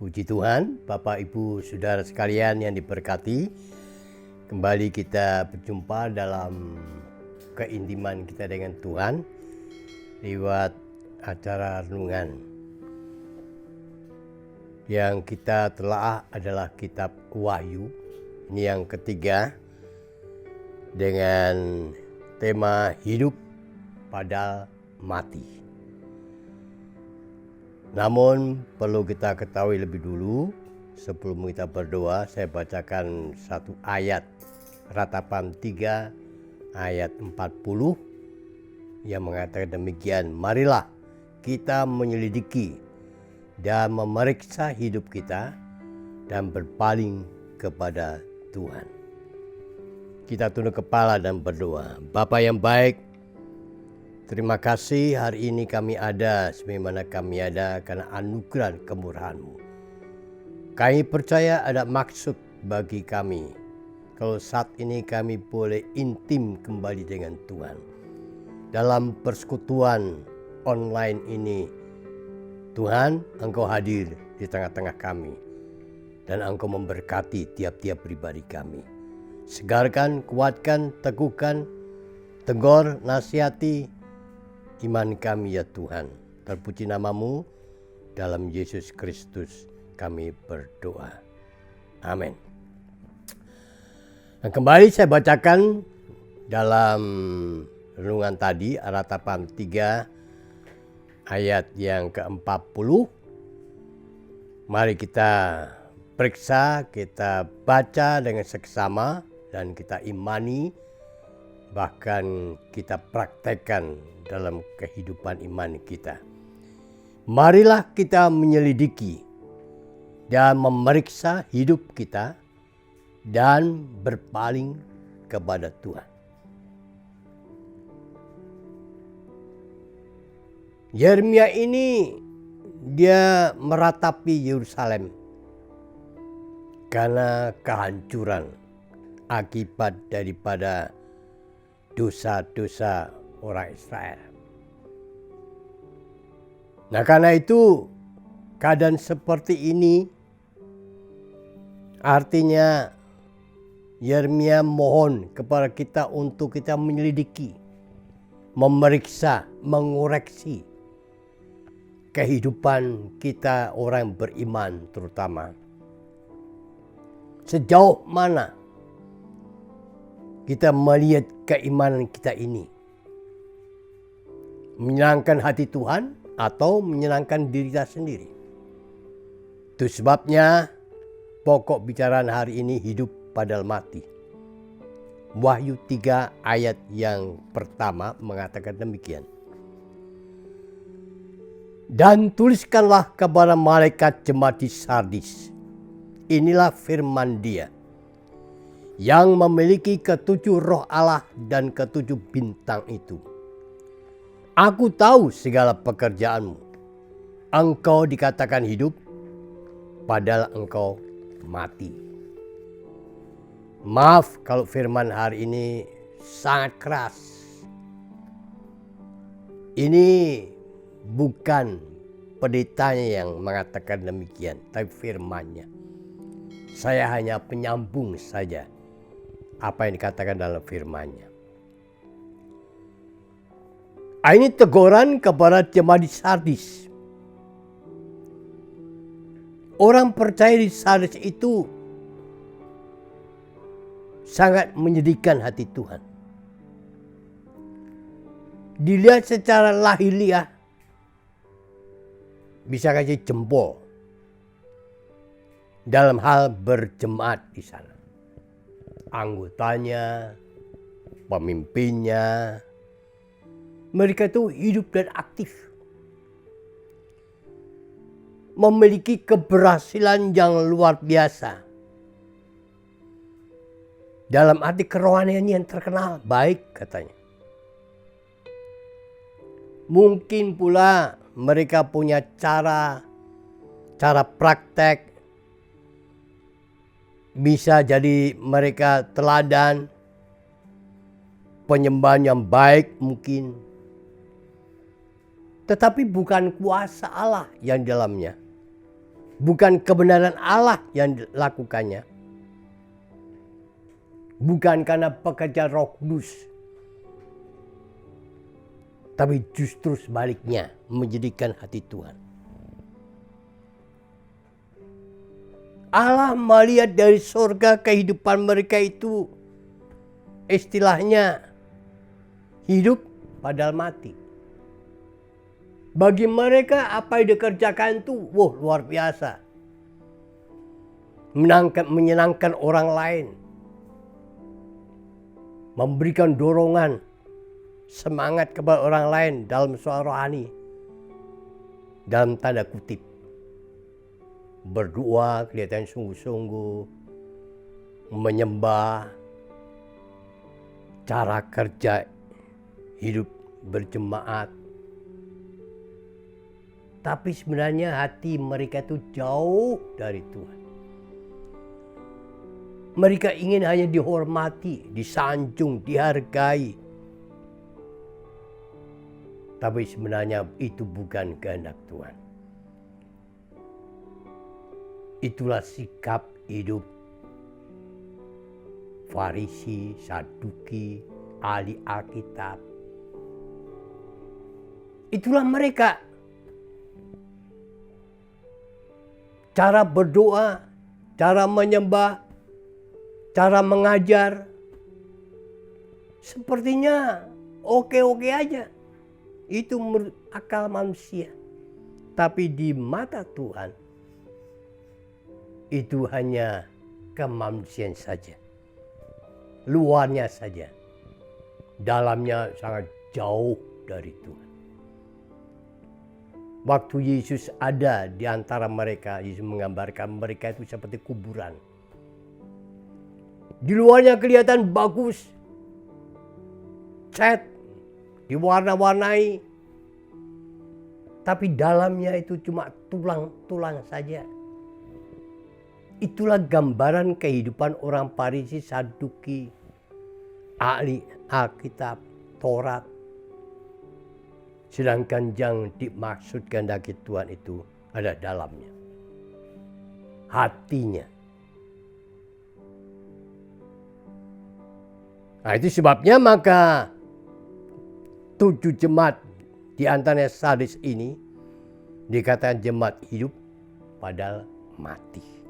Puji Tuhan, Bapak Ibu Saudara sekalian yang diberkati. Kembali kita berjumpa dalam keintiman kita dengan Tuhan lewat acara renungan. Yang kita telah adalah kitab Wahyu. Ini yang ketiga dengan tema hidup padahal mati. Namun perlu kita ketahui lebih dulu sebelum kita berdoa, saya bacakan satu ayat Ratapan 3 ayat 40 yang mengatakan demikian, marilah kita menyelidiki dan memeriksa hidup kita dan berpaling kepada Tuhan. Kita tunduk kepala dan berdoa. Bapa yang baik, terima kasih hari ini kami ada sebagaimana kami ada karena anugerah kemurahan-Mu. Kami percaya ada maksud bagi kami. Kalau saat ini kami boleh intim kembali dengan Tuhan. Dalam persekutuan online ini, Tuhan, Engkau hadir di tengah-tengah kami. Dan Engkau memberkati tiap-tiap pribadi kami. Segarkan, kuatkan, teguhkan, tegur, nasihati iman kami ya Tuhan. Terpuji nama-Mu, dalam Yesus Kristus kami berdoa. Amin. Dan kembali saya bacakan dalam renungan tadi, Ratapan 3 ayat yang ke-40. Mari kita periksa, kita baca dengan seksama dan kita imani, bahkan kita praktekkan dalam kehidupan iman kita. Marilah kita menyelidiki dan memeriksa hidup kita dan berpaling kepada Tuhan. Yeremia ini dia meratapi Yerusalem karena kehancuran akibat daripada dosa-dosa orang Israel. Nah, karena itu keadaan seperti ini artinya Yeremia mohon kepada kita untuk kita menyelidiki, memeriksa, mengoreksi kehidupan kita orang beriman terutama. Sejauh mana kita melihat keimanan kita ini menyenangkan hati Tuhan atau menyenangkan diri kita sendiri. Itu sebabnya pokok bicaraan hari ini hidup padahal mati. Wahyu 3 ayat yang pertama mengatakan demikian. Dan tuliskanlah kepada malaikat jemaat di Sardis. Inilah firman Dia yang memiliki ketujuh roh Allah dan ketujuh bintang itu. Aku tahu segala pekerjaanmu. Engkau dikatakan hidup, padahal engkau mati. Maaf kalau firman hari ini sangat keras. Ini bukan pendetanya yang mengatakan demikian, tapi firmannya. Saya hanya penyambung saja apa yang dikatakan dalam firman-Nya. Ini teguran kepada jemaat di Sardis. Orang percaya di Sardis itu sangat menyedihkan hati Tuhan. Dilihat secara lahiriah, bisa kasih jempol dalam hal berjemaat di sana. Anggotanya, pemimpinnya, mereka itu hidup dan aktif. Memiliki keberhasilan yang luar biasa. Dalam arti kerohanian yang terkenal, baik katanya. Mungkin pula mereka punya cara praktek. Bisa jadi mereka teladan, penyembahan yang baik mungkin. Tetapi bukan kuasa Allah yang di dalamnya. Bukan kebenaran Allah yang dilakukannya. Bukan karena pekerjaan Roh Kudus. Tapi justru sebaliknya, menjadikan hati Tuhan. Allah melihat dari surga kehidupan mereka itu, istilahnya hidup padahal mati. Bagi mereka apa yang dikerjakan itu, wah luar biasa. Menyenangkan orang lain. Memberikan dorongan, semangat kepada orang lain dalam soal rohani. Dalam tanda kutip. Berdoa kelihatan sungguh-sungguh. Menyembah. Cara kerja hidup berjemaat. Tapi sebenarnya hati mereka itu jauh dari Tuhan. Mereka ingin hanya dihormati, disanjung, dihargai. Tapi sebenarnya itu bukan kehendak Tuhan. Itulah sikap hidup Farisi, Saduki, ahli Alkitab. Itulah mereka. Cara berdoa, cara menyembah, cara mengajar, sepertinya oke-oke aja. Itu akal manusia. Tapi di mata Tuhan, itu hanya kemanusiaan saja. Luarnya saja. Dalamnya sangat jauh dari Tuhan. Waktu Yesus ada di antara mereka, Yesus menggambarkan mereka itu seperti kuburan. Di luarnya kelihatan bagus, cat, diwarna-warnai. Tapi dalamnya itu cuma tulang-tulang saja. Itulah gambaran kehidupan orang Farisi, Saduki, ahli Alkitab, Taurat. Sedangkan yang dimaksudkan dari Tuhan itu ada dalamnya. Hatinya. Nah itu sebabnya maka 7 jemaat di antaranya Sardis ini dikatakan jemaat hidup padahal mati.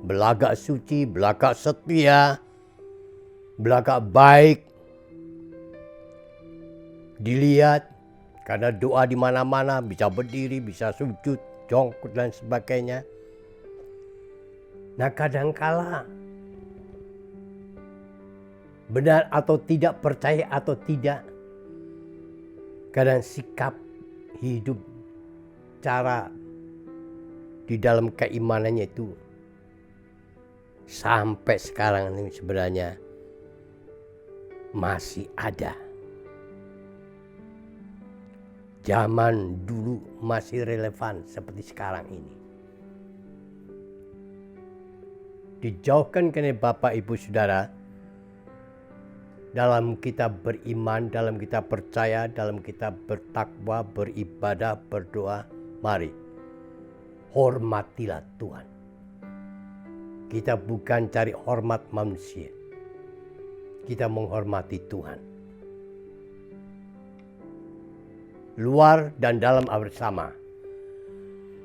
Belagak suci, belagak setia, belagak baik. Dilihat karena doa di mana-mana, bisa berdiri, bisa sujud, jongkok dan sebagainya. Nah kadangkala benar atau tidak, percaya atau tidak, kadang sikap hidup, cara di dalam keimanannya itu sampai sekarang ini sebenarnya masih ada. Zaman dulu masih relevan seperti sekarang ini. Dijauhkan karena Bapak Ibu Saudara, dalam kita beriman, dalam kita percaya, dalam kita bertakwa, beribadah, berdoa, mari hormatilah Tuhan. Kita bukan cari hormat manusia. Kita menghormati Tuhan. Luar dan dalam harus sama.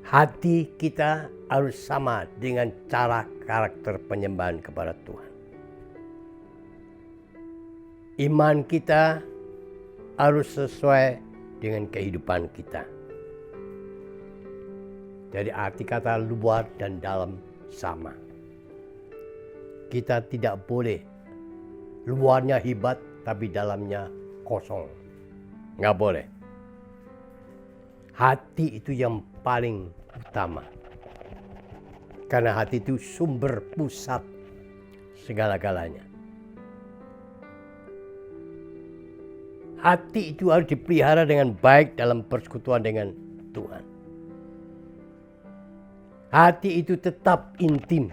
Hati kita harus sama dengan cara karakter penyembahan kepada Tuhan. Iman kita harus sesuai dengan kehidupan kita. Jadi arti kata luar dan dalam sama. Kita tidak boleh luarnya hebat tapi dalamnya kosong. Nggak boleh. Hati itu yang paling utama. Karena hati itu sumber pusat segala-galanya. Hati itu harus dipelihara dengan baik dalam persekutuan dengan Tuhan. Hati itu tetap intim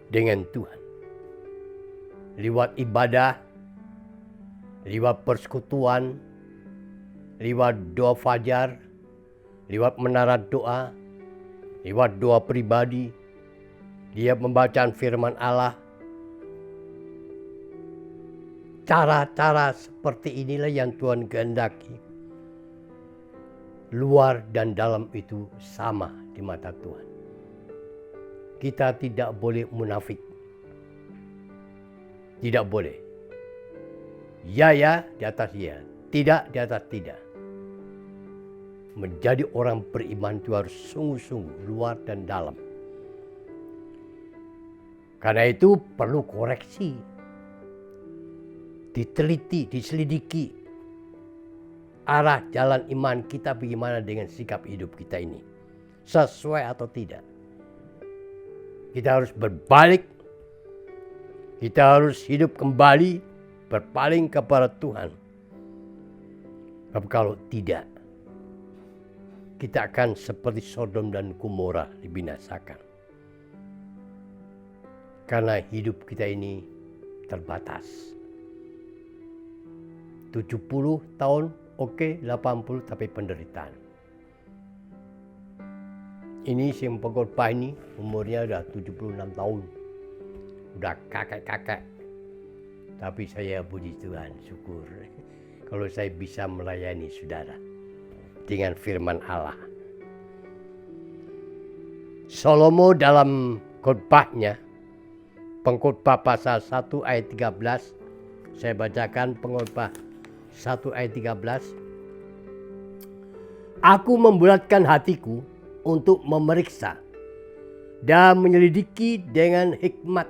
dengan Tuhan. Lewat ibadah, lewat persekutuan, lewat doa fajar, lewat menara doa, lewat doa pribadi, dia membaca firman Allah. Cara-cara seperti inilah yang Tuhan kehendaki. Luar dan dalam itu sama di mata Tuhan. Kita tidak boleh munafik. Tidak boleh. Ya di atas ya, tidak di atas tidak. Menjadi orang beriman itu harus sungguh-sungguh luar dan dalam. Karena itu perlu koreksi. Diteliti, diselidiki. Arah jalan iman kita bagaimana dengan sikap hidup kita ini. Sesuai atau tidak. Kita harus berbalik. Kita harus hidup kembali. Berpaling kepada Tuhan. Tapi kalau tidak. Kita akan seperti Sodom dan Gomora dibinasakan. Karena hidup kita ini terbatas. 70 tahun oke, 80 tapi penderitaan. Ini si pengkhotbah ini umurnya udah 76 tahun. Udah kakek-kakek. Tapi saya puji Tuhan, syukur. Kalau saya bisa melayani saudara dengan firman Allah. Salomo dalam khotbahnya, pengkhotbah pasal 1 ayat 13, saya bacakan pengkhotbah 1 ayat 13. Aku membulatkan hatiku untuk memeriksa dan menyelidiki dengan hikmat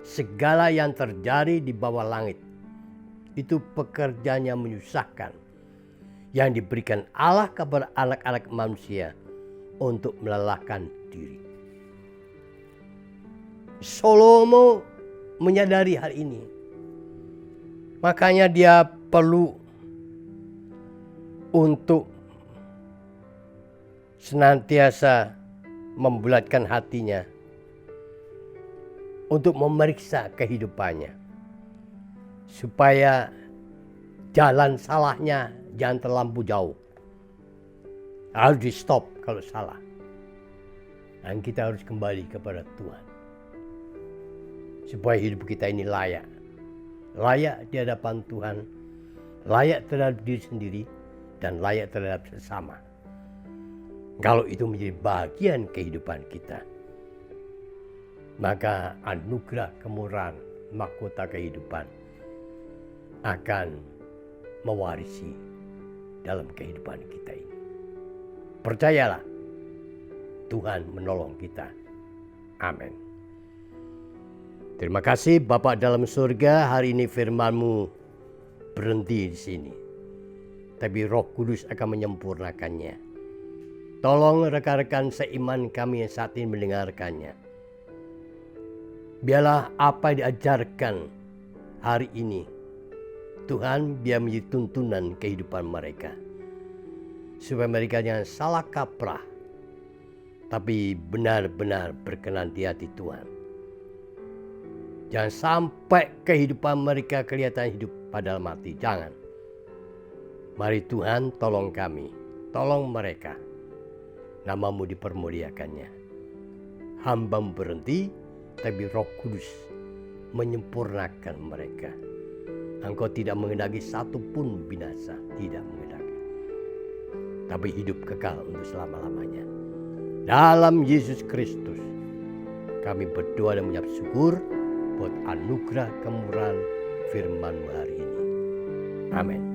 segala yang terjadi di bawah langit. Itu pekerjaan yang menyusahkan yang diberikan Allah kepada anak-anak manusia untuk melelahkan diri. Salomo menyadari hal ini. Makanya dia perlu untuk senantiasa membulatkan hatinya untuk memeriksa kehidupannya. Supaya jalan salahnya jangan terlampau jauh. Harus di stop kalau salah. Dan kita harus kembali kepada Tuhan. Supaya hidup kita ini layak. Layak di hadapan Tuhan. Layak terhadap diri sendiri. Dan layak terhadap sesama. Kalau itu menjadi bagian kehidupan kita. Maka anugerah kemurahan mahkota kehidupan akan mewarisi dalam kehidupan kita ini. Percayalah, Tuhan menolong kita. Amin. Terima kasih Bapa dalam surga, hari ini firman-Mu berhenti di sini. Tapi Roh Kudus akan menyempurnakannya. Tolong rekan-rekan seiman kami yang saat ini mendengarkannya. Biarlah apa yang diajarkan hari ini, Tuhan biar menjadi tuntunan kehidupan mereka. Supaya mereka jangan salah kaprah, tapi benar-benar berkenan di hati Tuhan. Jangan sampai kehidupan mereka kelihatan hidup padahal mati. Jangan. Mari Tuhan tolong kami, tolong mereka. Nama-Mu dipermuliakannya. Hamba berhenti, tapi Roh Kudus menyempurnakan mereka. Engkau tidak menghendaki satu pun binasa, tidak menghendaki. Tapi hidup kekal untuk selama-lamanya. Dalam Yesus Kristus, kami berdoa dan mengucap syukur buat anugerah kemurahan firman-Mu hari ini. Amin.